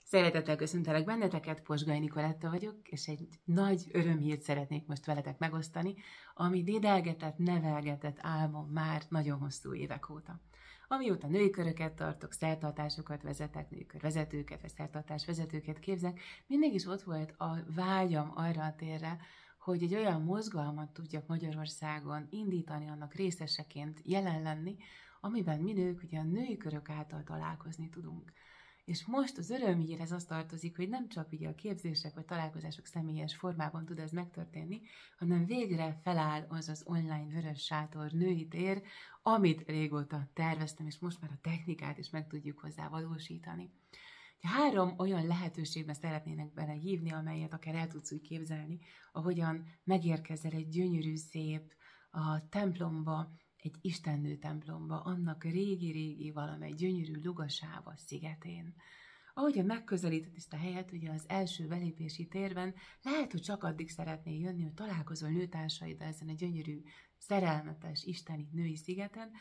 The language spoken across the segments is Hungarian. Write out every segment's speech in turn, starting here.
Szeretettel köszöntelek benneteket, Posgai Nikoletta vagyok, és egy nagy örömhírt szeretnék most veletek megosztani, ami dédelgetett, nevelgetett álmom már nagyon hosszú évek óta. Amióta női köröket tartok, szertartásokat vezetek, nőkör vezetőket, vagy szertartás vezetőket képzek, mindig is ott volt a vágyam arra a térre, hogy egy olyan mozgalmat tudjak Magyarországon indítani, annak részeseként jelen lenni, amiben mi nők ugye a női körök által találkozni tudunk. És most az örömhírhez az tartozik, hogy nem csak ugye a képzések vagy találkozások személyes formában tud ez megtörténni, hanem végre feláll az az online Vörös Sátor női tér, amit régóta terveztem, és most már a technikát is meg tudjuk hozzá valósítani. 3 olyan lehetőségben szeretnének belehívni, amelyet akár el tudsz úgy képzelni, ahogyan megérkezel egy gyönyörű, szép a templomba, egy istennő templomba, annak régi-régi valamely gyönyörű Lugasáva szigetén. Ahogyan megközelíted ezt a helyet, ugye az első belépési térben, lehet, hogy csak addig szeretnél jönni, hogy találkozol nőtársaiddal ezen a gyönyörű, szerelmetes, isteni női szigeten,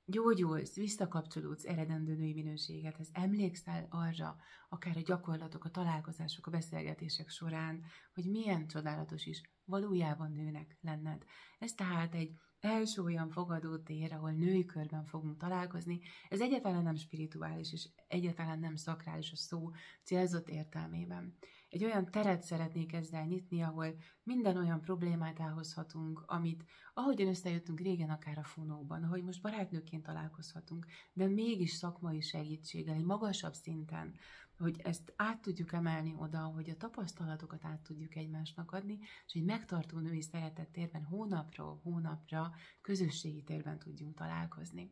gyógyulsz, visszakapcsolódsz eredendő női minőségedhez, emlékszel arra, akár a gyakorlatok, a találkozások, a beszélgetések során, hogy milyen csodálatos is valójában nőnek lenned. Ez tehát egy első olyan fogadó tér, ahol női körben fogunk találkozni. Ez egyáltalán nem spirituális, és egyáltalán nem szakrális a szó célzott értelmében. Egy olyan teret szeretnék ezzel nyitni, ahol minden olyan problémát elhozhatunk, amit ahogyan összejöttünk régen akár a fonóban, ahogy most barátnőként találkozhatunk, de mégis szakmai segítséggel, egy magasabb szinten, hogy ezt át tudjuk emelni oda, hogy a tapasztalatokat át tudjuk egymásnak adni, és egy megtartó női szeretett térben hónapról hónapra közösségi térben tudjunk találkozni.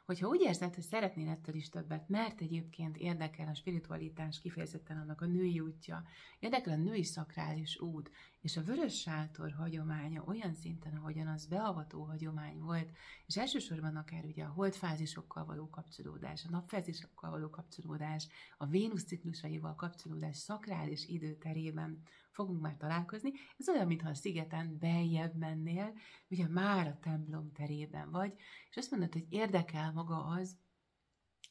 Hogyha úgy érzed, hogy szeretnél ettől is többet, mert egyébként érdekel a spiritualitás, kifejezetten annak a női útja, érdekel a női szakrális út, és a Vörös Sátor hagyománya olyan szinten, ahogyan az beavató hagyomány volt, és elsősorban akár ugye a holdfázisokkal való kapcsolódás, a napfázisokkal való kapcsolódás, a Vénusz ciklusaival kapcsolódás szakrális időterében fogunk már találkozni. Ez olyan, mintha a szigeten beljebb mennél, ugye már a templom terében vagy, és azt mondod, hogy érdekel maga az,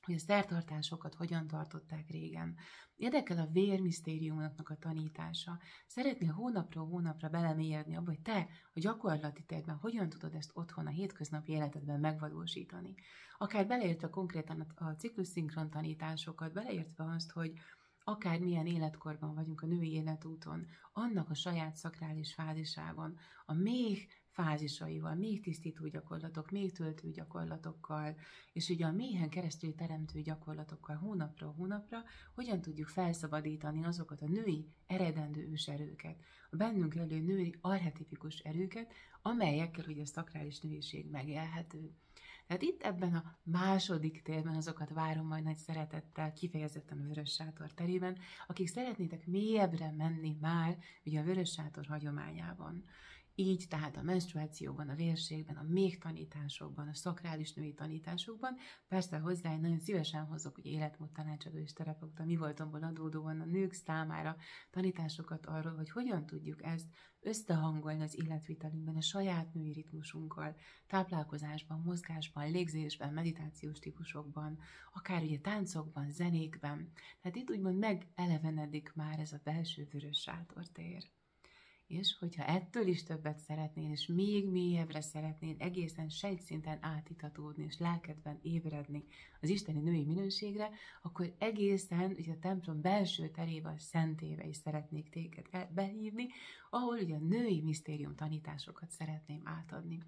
hogy a szertartásokat hogyan tartották régen. Érdekel a vérmisztériumoknak a tanítása. Szeretnél hónapról hónapra belemélyedni abba, hogy te a gyakorlati térben hogyan tudod ezt otthon a hétköznapi életedben megvalósítani. Akár beleértve konkrétan a ciklusszinkron tanításokat, beleértve azt, hogy akár milyen életkorban vagyunk a női életúton, annak a saját szakrális fázisában, a méh fázisaival, még tisztító gyakorlatok, még töltő gyakorlatokkal, és ugye a méhen keresztül teremtő gyakorlatokkal hónapról hónapra, hogyan tudjuk felszabadítani azokat a női eredendő őserőket, a bennünk elő női archetipikus erőket, amelyekkel ugye a szakrális nőiség megélhető. Tehát itt ebben a második térben azokat várom majd nagy szeretettel, kifejezetten a Vörös Sátor terében, akik szeretnétek mélyebbre menni már ugye a Vörös Sátor hagyományában. Így tehát a menstruációban, a vérségben, a méh tanításokban, a szakrális női tanításokban, persze hozzá én nagyon szívesen hozok, hogy életmód tanácsadó és terapeuta mi voltomból adódóan a nők számára tanításokat arról, hogy hogyan tudjuk ezt összehangolni az életvitelünkben, a saját női ritmusunkkal, táplálkozásban, mozgásban, légzésben, meditációs típusokban, akár ugye táncokban, zenékben. Tehát itt úgymond megelevenedik már ez a belső Vörös Sátor tér. És hogyha ettől is többet szeretnél, és még mélyebbre szeretnél egészen sejtszinten átitatódni, és lelkedben ébredni az isteni női minőségre, akkor egészen ugye a templom belső terével szentébe is szeretnék téged behívni, ahol ugye a női misztérium tanításokat szeretném átadni.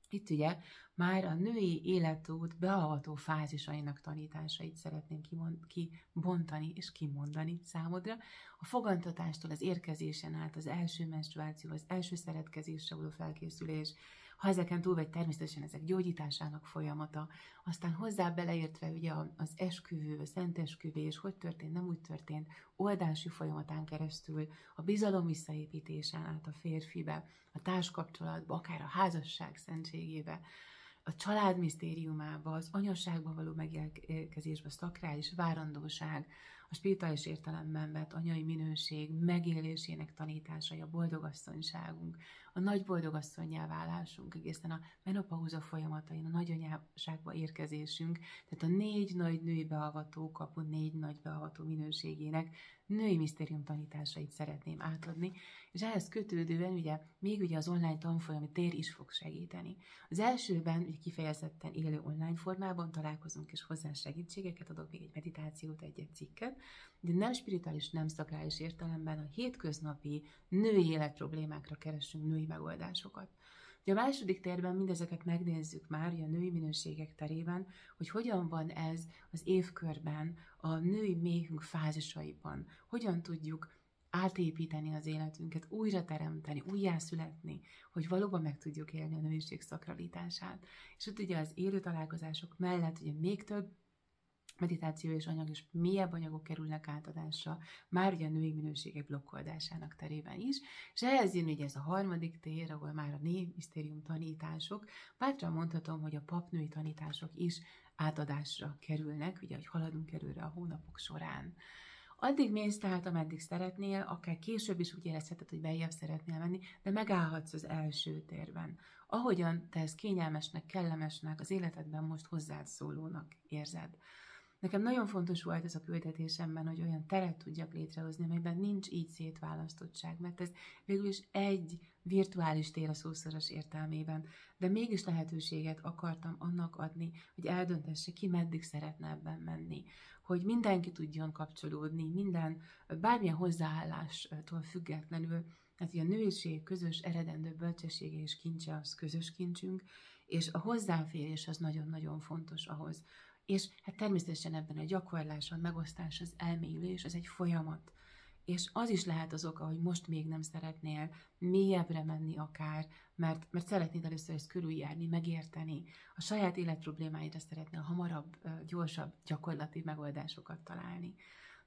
Itt ugye már a női életút beavató fázisainak tanításait szeretném kibontani és kimondani számodra. A fogantatástól az érkezésen át, az első menstruáció, az első szeretkezésre való felkészülés, ha ezeken túl vagy, természetesen ezek gyógyításának folyamata, aztán hozzá beleértve ugye az esküvő, a szentesküvés, hogy történt, nem úgy történt, oldási folyamatán keresztül, a bizalom visszaépítésen át a férfibe, a társkapcsolatba, akár a házasság szentségébe, a család misztériumába, az anyasságban való megérkezésbe, a szakrális várandóság, a spirituális értelemben vett anyai minőség megélésének tanításai, a boldogasszonyságunk, a nagy boldogasszonnyá válásunk, egészen a menopauza folyamatain, a nagyanyáságba érkezésünk, tehát a 4 nagy női beavató kapu, 4 nagy beavató minőségének női misztérium tanításait szeretném átadni, és ehhez kötődően még az online tanfolyami tér is fog segíteni. Az elsőben ugye kifejezetten élő online formában találkozunk, és hozzá segítségeket adok, még egy meditációt, egy cikket, de nem spirituális, nem szakrális értelemben a hétköznapi női életproblémákra keresünk női megoldásokat. Ugye a második térben mindezeket megnézzük már, a női minőségek terében, hogy hogyan van ez az évkörben, a női méhünk fázisaiban, hogyan tudjuk átépíteni az életünket, újra teremteni, újjászületni, hogy valóban meg tudjuk élni a nőiség szakralitását. És ott ugye az élő találkozások mellett ugye még több meditáció és anyag és mélyebb anyagok kerülnek átadásra, már ugye a női minőségek blokkoldásának terében is, és ehhez jön ugye ez a harmadik tér, ahol már a női misztérium tanítások, bátran mondhatom, hogy a papnői tanítások is átadásra kerülnek, ugye, hogy haladunk előre a hónapok során. Addig mész tehát, ameddig szeretnél, akár később is úgy érezheted, hogy beljebb szeretnél menni, de megállhatsz az első térben. Ahogyan te ezt kényelmesnek, kellemesnek, az életedben most hozzád szólónak érzed. Nekem nagyon fontos volt ez a küldetésemben, hogy olyan teret tudjak létrehozni, amelyben nincs így szétválasztottság, mert ez végül is egy virtuális tér a szószoros értelmében, de mégis lehetőséget akartam annak adni, hogy eldöntesse, ki meddig szeretne ebben menni, hogy mindenki tudjon kapcsolódni, bármilyen hozzáállástól függetlenül, hát a nőiség közös eredendő bölcsessége és kincse az közös kincsünk, és a hozzáférés az nagyon-nagyon fontos ahhoz. És hát természetesen ebben a gyakorlás, a megosztás, az elmélyülés, az egy folyamat. És az is lehet az oka, hogy most még nem szeretnél mélyebbre menni akár, mert szeretnéd először ezt körüljárni, megérteni. A saját életproblémáidra szeretnél hamarabb, gyorsabb, gyakorlati megoldásokat találni.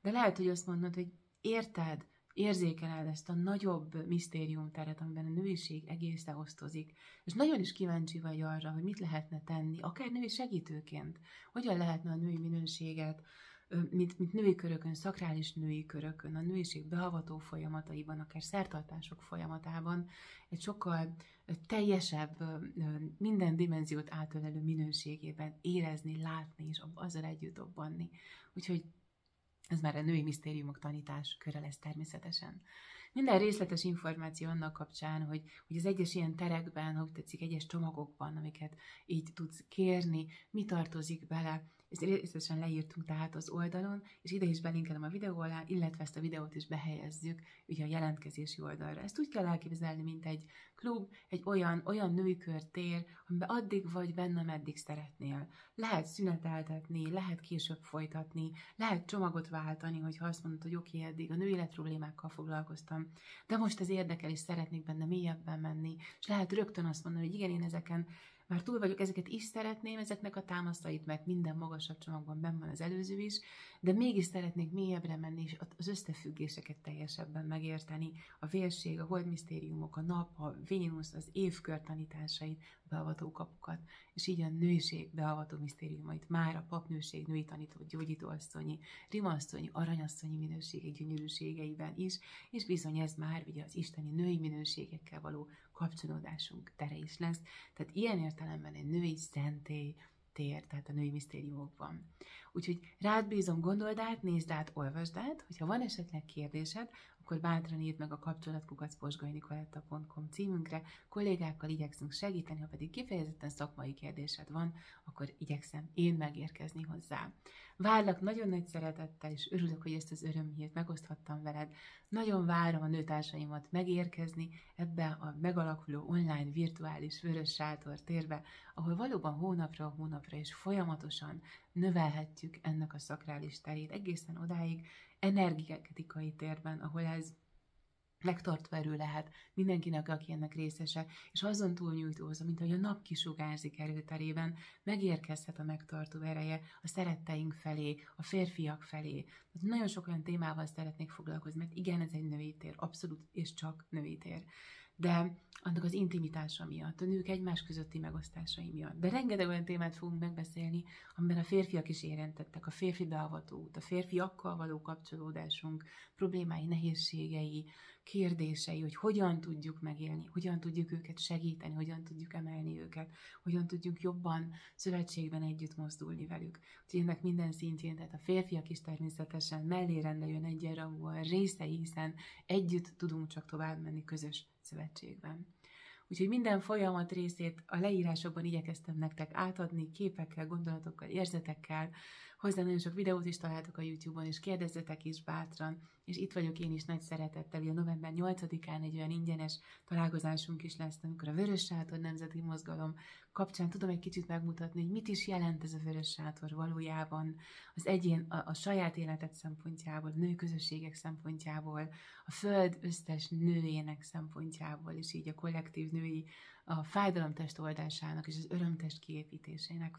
De lehet, hogy azt mondod, hogy érted, érzékeled ezt a nagyobb misztériumteret, amiben a nőiség egészen osztozik, és nagyon is kíváncsi vagy arra, hogy mit lehetne tenni, akár női segítőként, hogyan lehetne a női minőséget, mint női körökön, szakrális női körökön, a nőiség beavató folyamataiban, akár szertartások folyamatában egy sokkal teljesebb, minden dimenziót átölelő minőségében érezni, látni és azzal együtt obbanni. Úgyhogy ez már a női misztériumok tanítás köre lesz természetesen. Minden részletes információ annak kapcsán, hogy az egyes ilyen terekben, hogy tetszik, egyes csomagokban, amiket így tudsz kérni, mi tartozik bele, ezt részletesen leírtunk tehát az oldalon, és ide is belinkelem a videó alá, illetve ezt a videót is behelyezzük ugye a jelentkezési oldalra. Ezt úgy kell elképzelni, mint egy klub, egy olyan női körtér, amiben addig vagy benne, ameddig szeretnél. Lehet szüneteltetni, lehet később folytatni, lehet csomagot váltani, hogyha azt mondod, hogy oké, eddig a női életproblémákkal foglalkoztam, de most ez érdekel, és szeretnék benne mélyebben menni, és lehet rögtön azt mondani, hogy igen, én ezeken már túl vagyok, ezeket is szeretném, ezeknek a támaszait, mert minden magasabb csomagban benn van az előző is, de mégis szeretnék mélyebbre menni, és az összefüggéseket teljesebben megérteni, a vérség, a holdmisztériumok, a nap, a Vénusz, az évkör tanításait, beavató kapukat, és így a nőség beavató misztériumait, már a papnőség, női tanító, gyógyítóasszonyi, rimasszonyi, aranyasszonyi minőségek gyönyörűségeiben is, és bizony ez már ugye az isteni női minőségekkel való kapcsolódásunk tere is lesz. Tehát ilyen értelemben egy női szentély tér, tehát a női misztériumokban. Úgyhogy rád bízom, gondold át, nézd át, olvasd át, hogyha van esetleg kérdésed, akkor bátran írd meg a kapcsolat@posgainicoletta.com címünkre, kollégákkal igyekszünk segíteni, ha pedig kifejezetten szakmai kérdésed van, akkor igyekszem én megérkezni hozzá. Várlak nagyon nagy szeretettel, és örülök, hogy ezt az örömhírt megoszthattam veled. Nagyon várom a nőtársaimat megérkezni ebbe a megalakuló online virtuális vörös sátor térbe, ahol valóban hónapra és folyamatosan növelhetjük ennek a szakrális terét egészen odáig, energetikai térben, ahol ez megtartva erő lehet mindenkinek, aki ennek részese, és azon túlnyújtózva, mint ahogy a nap kisugárzik erőterében, megérkezhet a megtartó ereje a szeretteink felé, a férfiak felé. Nagyon sok olyan témával szeretnék foglalkozni, mert igen, ez egy női tér, abszolút és csak női tér. de annak az intimitása miatt, a nők egymás közötti megosztásai miatt. De rengeteg olyan témát fogunk megbeszélni, amiben a férfiak is érintettek, a férfi beavató út, a férfiakkal való kapcsolódásunk, problémái, nehézségei, kérdései, hogy hogyan tudjuk megélni, hogyan tudjuk őket segíteni, hogyan tudjuk emelni őket, hogyan tudjuk jobban szövetségben együtt mozdulni velük. Úgyhogy ennek minden szintjén, tehát a férfiak is természetesen mellé rendeljön egyenrangúan részei, hiszen együtt tudunk csak tovább menni közös szövetségben. Úgyhogy minden folyamat részét a leírásokban igyekeztem nektek átadni, képekkel, gondolatokkal, érzetekkel. Hozzá nagyon sok videót is találtok a YouTube-on, és kérdezzetek is bátran. És itt vagyok én is nagy szeretettel, ugye november 8-án egy olyan ingyenes találkozásunk is lesz, amikor a Vörös Sátor Nemzeti Mozgalom kapcsán tudom egy kicsit megmutatni, hogy mit is jelent ez a Vörös Sátor valójában az egyén, a saját életet szempontjából, a női közösségek szempontjából, a Föld összes nőjének szempontjából, és így a kollektív női, a fájdalomtest oldásának és az örömtest kiépítésének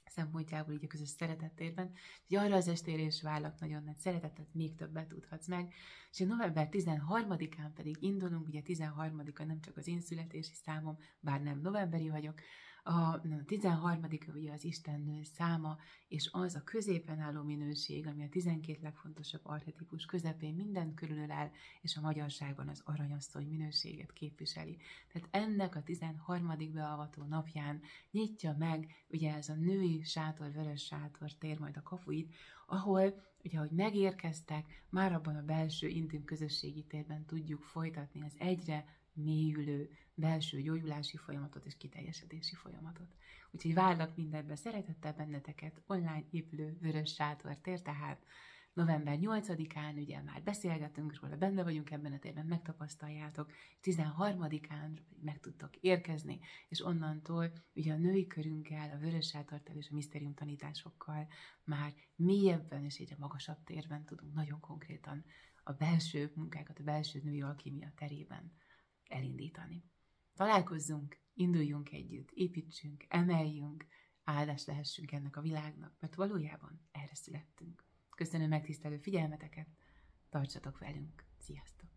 szempontjából így a közös szeretettérben. Úgyhogy arra az estére is várlak nagyon nagy szeretetet, még többet tudhatsz meg. És november 13-án pedig indulunk, ugye 13-a nem csak az én születési számom, bár nem novemberi vagyok, a 13-a ugye az Istennő száma, és az a középen álló minőség, ami a 12 legfontosabb archetipus közepén mindent körülölel, és a magyarságban az aranyasszony minőséget képviseli. Tehát ennek a 13. beavató napján nyitja meg ugye ez a női sátor, Vörös Sátor tér majd a kapuit, ahol ugye, ahogy megérkeztek, már abban a belső intim közösségi térben tudjuk folytatni az egyre mélyülő belső gyógyulási folyamatot és kiteljesedési folyamatot. Úgyhogy várlak mindebben, szeretettel benneteket, online épülő Vörös Sátor tér, tehát november 8-án ugye már beszélgetünk róla, benne vagyunk ebben a térben, megtapasztaljátok, 13-án meg tudtok érkezni, és onnantól ugye a női körünkkel, a Vörös Sátorttal és a misztérium tanításokkal már mélyebben és egyre magasabb térben tudunk nagyon konkrétan a belső munkákat, a belső női alkímia terében elindítani. Találkozzunk, induljunk együtt, építsünk, emeljünk, áldás lehessünk ennek a világnak, mert valójában erre születtünk. Köszönöm megtisztelő figyelmeteket, tartsatok velünk, sziasztok!